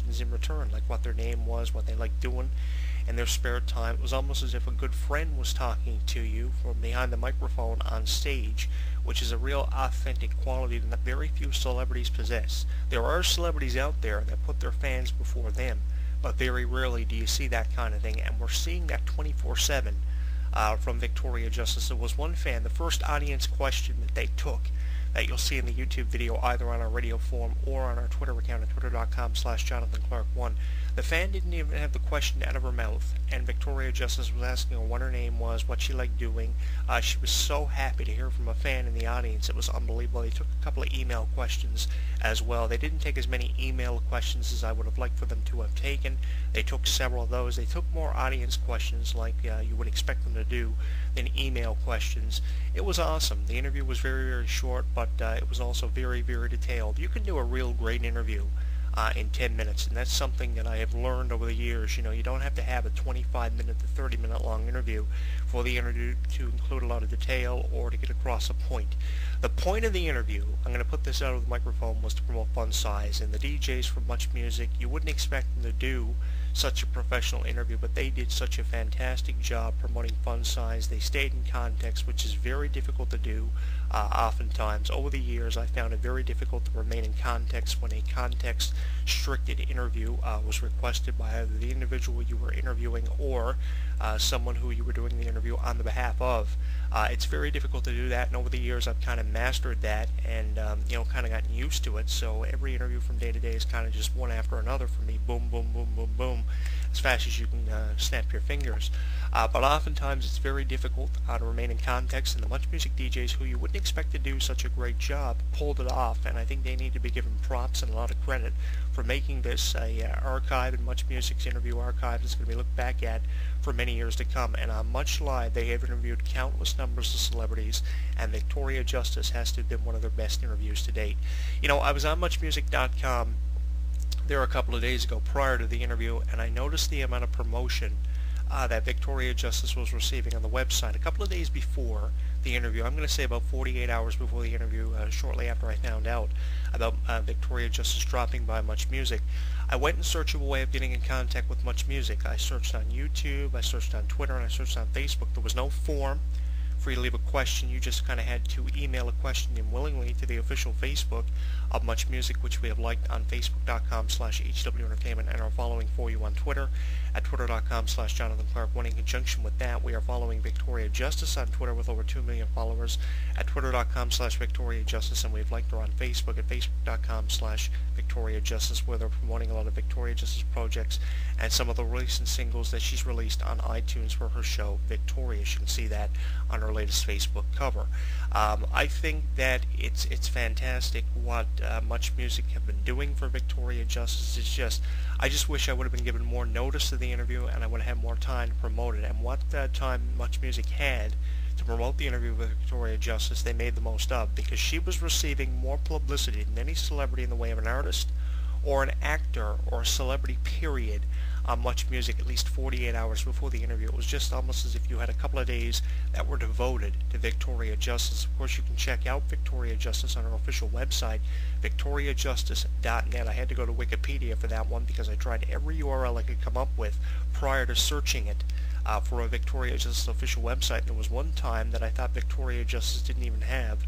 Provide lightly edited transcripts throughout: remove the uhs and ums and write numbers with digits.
questions in return, like what their name was, what they liked doing in their spare time. It was almost as if a good friend was talking to you from behind the microphone on stage, which is a real authentic quality that very few celebrities possess. There are celebrities out there that put their fans before them, but very rarely do you see that kind of thing, and we're seeing that 24/7 from Victoria Justice. There was one fan, the first audience question that they took, that you'll see in the YouTube video either on our radio forum or on our Twitter account at twitter.com/JonathanClarke1. The fan didn't even have the question out of her mouth, and Victoria Justice was asking her what her name was, what she liked doing. She was so happy to hear from a fan in the audience. It was unbelievable. They took a couple of email questions as well. They didn't take as many email questions as I would have liked for them to have taken. They took several of those. They took more audience questions like you would expect them to do than email questions. It was awesome. The interview was very, very short, but it was also very, very detailed. You can do a real great interview in 10 minutes, and that's something that I have learned over the years. You know, you don't have to have a 25-minute to 30-minute long interview for the interview to include a lot of detail or to get across a point. The point of the interview, I'm going to put this out of the microphone, was to promote Fun Size, and the DJs from Much Music, you wouldn't expect them to do such a professional interview, but they did such a fantastic job promoting Fun Size. They stayed in context, which is very difficult to do oftentimes. Over the years, I found it very difficult to remain in context when a context-stricted interview was requested by either the individual you were interviewing or someone who you were doing the interview on the behalf of. It's very difficult to do that, and over the years I've kind of mastered that and kind of gotten used to it. So every interview from day to day is kind of just one after another for me. Boom, boom, boom, boom, boom, as fast as you can snap your fingers. But oftentimes it's very difficult to remain in context, and the Much Music DJs who you wouldn't expect to do such a great job pulled it off, and I think they need to be given props and a lot of credit for making this a archive and Much Music's interview archive that's going to be looked back at for many years to come. And on Much Live, they have interviewed countless numbers of celebrities, and Victoria Justice has to have been one of their best interviews to date. You know, I was on MuchMusic.com there a couple of days ago prior to the interview, and I noticed the amount of promotion that Victoria Justice was receiving on the website a couple of days before the interview. I'm going to say about 48 hours before the interview, shortly after I found out about Victoria Justice dropping by Much Music. I went in search of a way of getting in contact with Much Music. I searched on YouTube, I searched on Twitter, and I searched on Facebook. There was no form for you to leave a question. You just kind of had to email a question in willingly to the official Facebook of Much Music, which we have liked on Facebook.com/HW Entertainment and are following for you on Twitter at Twitter.com/JonathanClarke1. In conjunction with that, we are following Victoria Justice on Twitter with over 2 million followers at Twitter.com/Victoria Justice, and we've liked her on Facebook at Facebook.com/Victoria Justice, where they're promoting a lot of Victoria Justice projects and some of the recent singles that she's released on iTunes for her show Victoria. You can see that on her latest Facebook cover. I think that it's fantastic what Much Music have been doing for Victoria Justice. I just wish I would have been given more notice of the interview, and I would have had more time to promote it. And what time Much Music had to promote the interview with Victoria Justice, they made the most of, because she was receiving more publicity than any celebrity in the way of an artist or an actor or a celebrity period on Much Music at least 48 hours before the interview. It was just almost as if you had a couple of days that were devoted to Victoria Justice. Of course, you can check out Victoria Justice on her official website, victoriajustice.net. I had to go to Wikipedia for that one because I tried every URL I could come up with prior to searching it for a Victoria Justice official website. And there was one time that I thought Victoria Justice didn't even have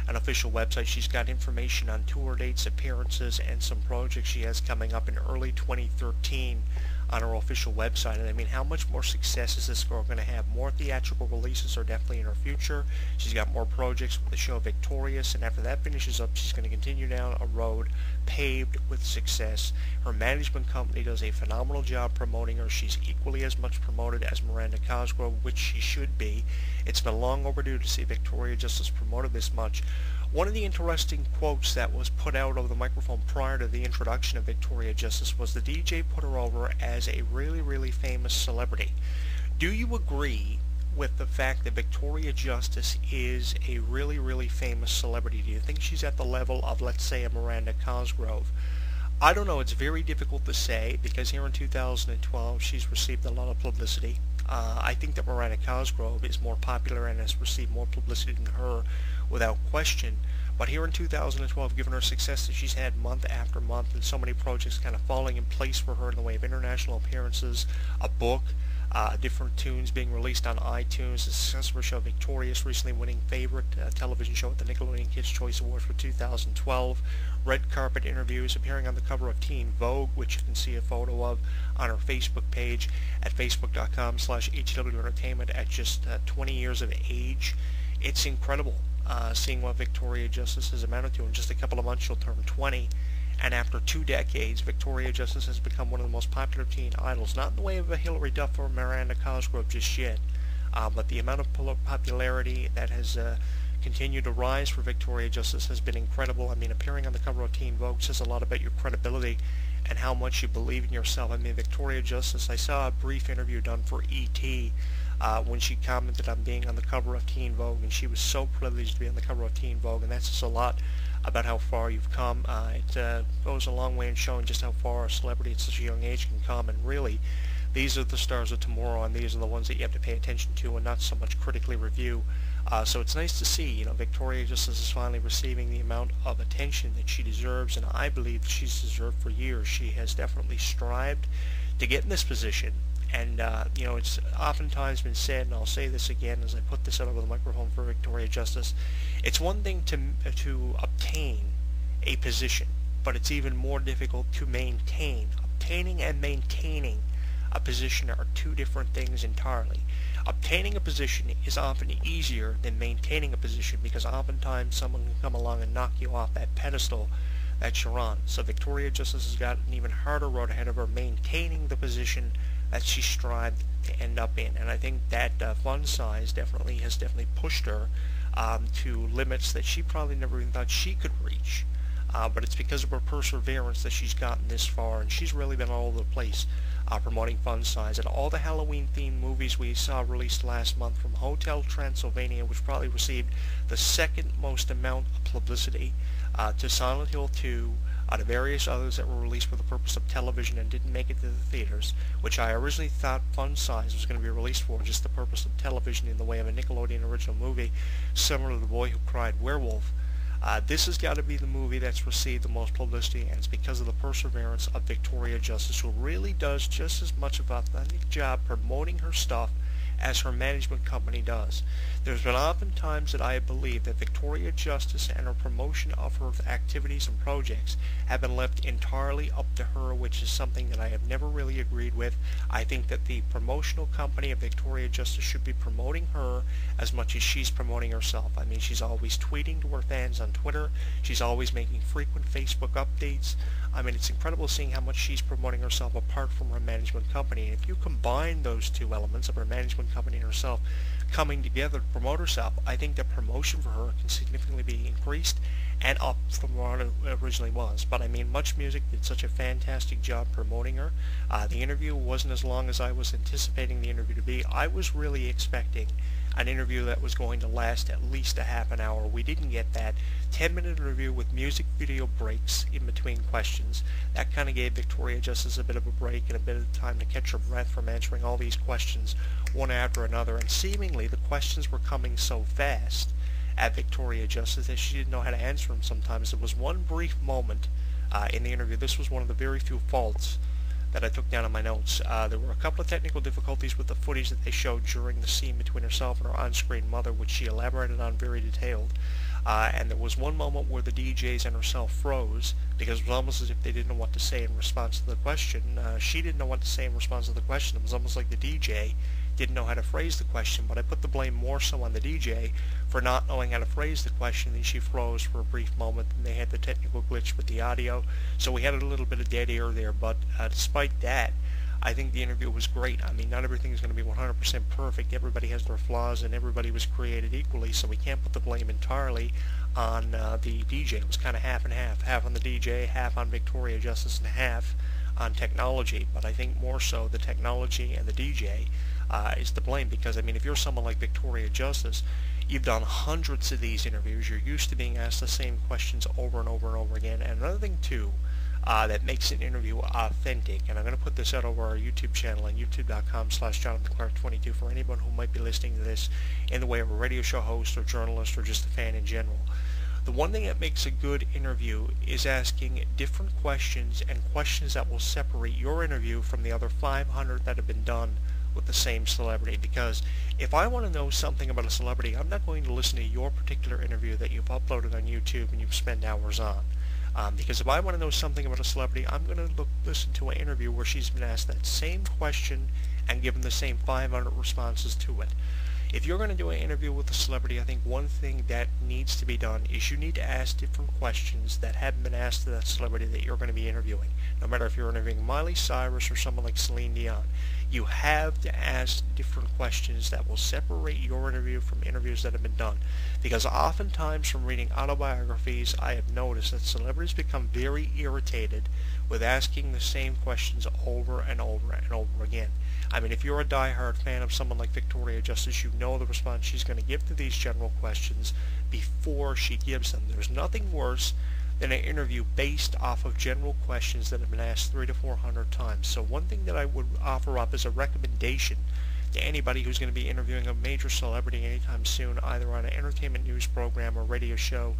an official website. She's got information on tour dates, appearances, and some projects she has coming up in early 2013 on her official website. And I mean, how much more success is this girl going to have? More theatrical releases are definitely in her future. She's got more projects with the show Victorious, and after that finishes up, she's going to continue down a road paved with success. Her management company does a phenomenal job promoting her. She's equally as much promoted as Miranda Cosgrove, which she should be. It's been long overdue to see Victoria Justice promoted this much. One of the interesting quotes that was put out over the microphone prior to the introduction of Victoria Justice was the DJ put her over as a really, really famous celebrity. Do you agree with the fact that Victoria Justice is a really, really famous celebrity? Do you think she's at the level of, let's say, a Miranda Cosgrove? I don't know. It's very difficult to say, because here in 2012 she's received a lot of publicity. I think that Miranda Cosgrove is more popular and has received more publicity than her without question. But here in 2012, given her success that she's had month after month and so many projects kind of falling in place for her in the way of international appearances, a book, different tunes being released on iTunes, the success of her show Victorious, recently winning favorite television show at the Nickelodeon Kids' Choice Awards for 2012, red carpet interviews, appearing on the cover of Teen Vogue, which you can see a photo of on her Facebook page at facebook.com/HW Entertainment at just 20 years of age. It's incredible seeing what Victoria Justice has amounted to. In just a couple of months she'll turn 20, and after 2 decades, Victoria Justice has become one of the most popular teen idols, not in the way of a Hilary Duff or Miranda Cosgrove just yet, but the amount of popularity that has continued to rise for Victoria Justice has been incredible. I mean, appearing on the cover of Teen Vogue says a lot about your credibility and how much you believe in yourself. I mean, Victoria Justice, I saw a brief interview done for E.T., when she commented on being on the cover of Teen Vogue, and she was so privileged to be on the cover of Teen Vogue, and that says a lot about how far you've come. It goes a long way in showing just how far a celebrity at such a young age can come, and really, these are the stars of tomorrow, and these are the ones that you have to pay attention to and not so much critically review. So it's nice to see, Victoria Justice is finally receiving the amount of attention that she deserves, and I believe she's deserved for years. She has definitely strived to get in this position. And, it's oftentimes been said, and I'll say this again as I put this out over the microphone for Victoria Justice, it's one thing to obtain a position, but it's even more difficult to maintain. Obtaining and maintaining a position are two different things entirely. Obtaining a position is often easier than maintaining a position, because oftentimes someone can come along and knock you off that pedestal that you're on. So Victoria Justice has got an even harder road ahead of her, maintaining the position that she strived to end up in. And I think that fund size has definitely pushed her to limits that she probably never even thought she could reach. But it's because of her perseverance that she's gotten this far, and she's really been all over the place promoting fun size. And all the Halloween-themed movies we saw released last month, from Hotel Transylvania, which probably received the second most amount of publicity, to Silent Hill 2, to various others that were released for the purpose of television and didn't make it to the theaters, which I originally thought Fun Size was going to be released for just the purpose of television in the way of a Nickelodeon original movie, similar to The Boy Who Cried Werewolf. This has got to be the movie that's received the most publicity, and it's because of the perseverance of Victoria Justice, who really does just as much of an authentic job promoting her stuff as her management company does. There's been often times that I have believed that Victoria Justice and her promotion of her activities and projects have been left entirely up to her, which is something that I have never really agreed with. I think that the promotional company of Victoria Justice should be promoting her as much as she's promoting herself. I mean, she's always tweeting to her fans on Twitter. She's always making frequent Facebook updates. I mean, it's incredible seeing how much she's promoting herself apart from her management company. And if you combine those two elements of her management company and herself coming together to promote herself, I think the promotion for her can significantly be increased and up from what it originally was. But I mean, Much Music did such a fantastic job promoting her. The interview wasn't as long as I was anticipating the interview to be. I was really expecting an interview that was going to last at least a half an hour. We didn't get that. 10-minute interview with music video breaks in between questions. That kind of gave Victoria Justice a bit of a break and a bit of time to catch her breath from answering all these questions one after another. And seemingly the questions were coming so fast at Victoria Justice that she didn't know how to answer them sometimes. There was one brief moment in the interview. This was one of the very few faults that I took down on my notes. There were a couple of technical difficulties with the footage that they showed during the scene between herself and her on-screen mother, which she elaborated on very detailed. And there was one moment where the DJs and herself froze, because it was almost as if they didn't know what to say in response to the question. She didn't know what to say in response to the question. It was almost like the DJ didn't know how to phrase the question, but I put the blame more so on the DJ for not knowing how to phrase the question, and she froze for a brief moment, and they had the technical glitch with the audio, so we had a little bit of dead air there. But despite that, I think the interview was great. I mean, not everything is going to be 100% perfect. Everybody has their flaws, and everybody was created equally, so we can't put the blame entirely on the DJ. It was kind of half and half on the DJ, half on Victoria Justice, and half on technology. But I think more so the technology and the DJ is to blame, because I mean, if you're someone like Victoria Justice, you've done hundreds of these interviews, you're used to being asked the same questions over and over and over again. And another thing too that makes an interview authentic, and I'm going to put this out over our YouTube channel on youtube.com/JonathanClarke22 for anyone who might be listening to this in the way of a radio show host or journalist or just a fan in general. The one thing that makes a good interview is asking different questions, and questions that will separate your interview from the other 500 that have been done with the same celebrity. Because if I want to know something about a celebrity, I'm not going to listen to your particular interview that you've uploaded on YouTube and you've spent hours on. Because if I want to know something about a celebrity, I'm going to listen to an interview where she's been asked that same question and given the same 500 responses to it. If you're going to do an interview with a celebrity, I think one thing that needs to be done is you need to ask different questions that haven't been asked to that celebrity that you're going to be interviewing. No matter if you're interviewing Miley Cyrus or someone like Celine Dion, you have to ask different questions that will separate your interview from interviews that have been done. Because oftentimes from reading autobiographies, I have noticed that celebrities become very irritated with asking the same questions over and over and over again. I mean, if you're a diehard fan of someone like Victoria Justice, you know the response she's going to give to these general questions before she gives them. There's nothing worse than an interview based off of general questions that have been asked 300 to 400 times. So one thing that I would offer up as a recommendation to anybody who's going to be interviewing a major celebrity anytime soon, either on an entertainment news program or radio show,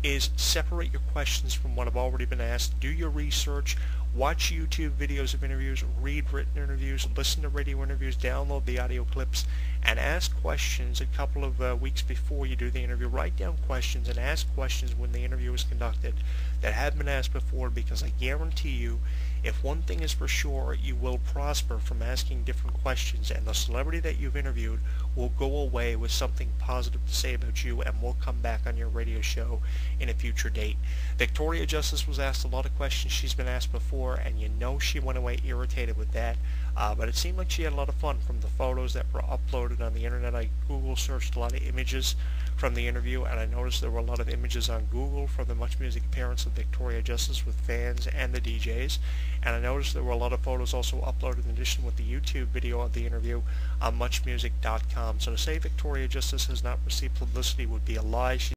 is separate your questions from what have already been asked. Do your research, watch YouTube videos of interviews, read written interviews, listen to radio interviews, download the audio clips, and ask questions a couple of weeks before you do the interview. Write down questions and ask questions when the interview is conducted that have been asked before, because I guarantee you, if one thing is for sure, you will prosper from asking different questions, and the celebrity that you've interviewed will go away with something positive to say about you and will come back on your radio show in a future date. Victoria Justice was asked a lot of questions she's been asked before, and you know she went away irritated with that. But it seemed like she had a lot of fun from the photos that were uploaded on the internet. I Google searched a lot of images from the interview, and I noticed there were a lot of images on Google from the Much Music appearance of Victoria Justice with fans and the DJs. And I noticed there were a lot of photos also uploaded in addition with the YouTube video of the interview on muchmusic.com. So to say Victoria Justice has not received publicity would be a lie.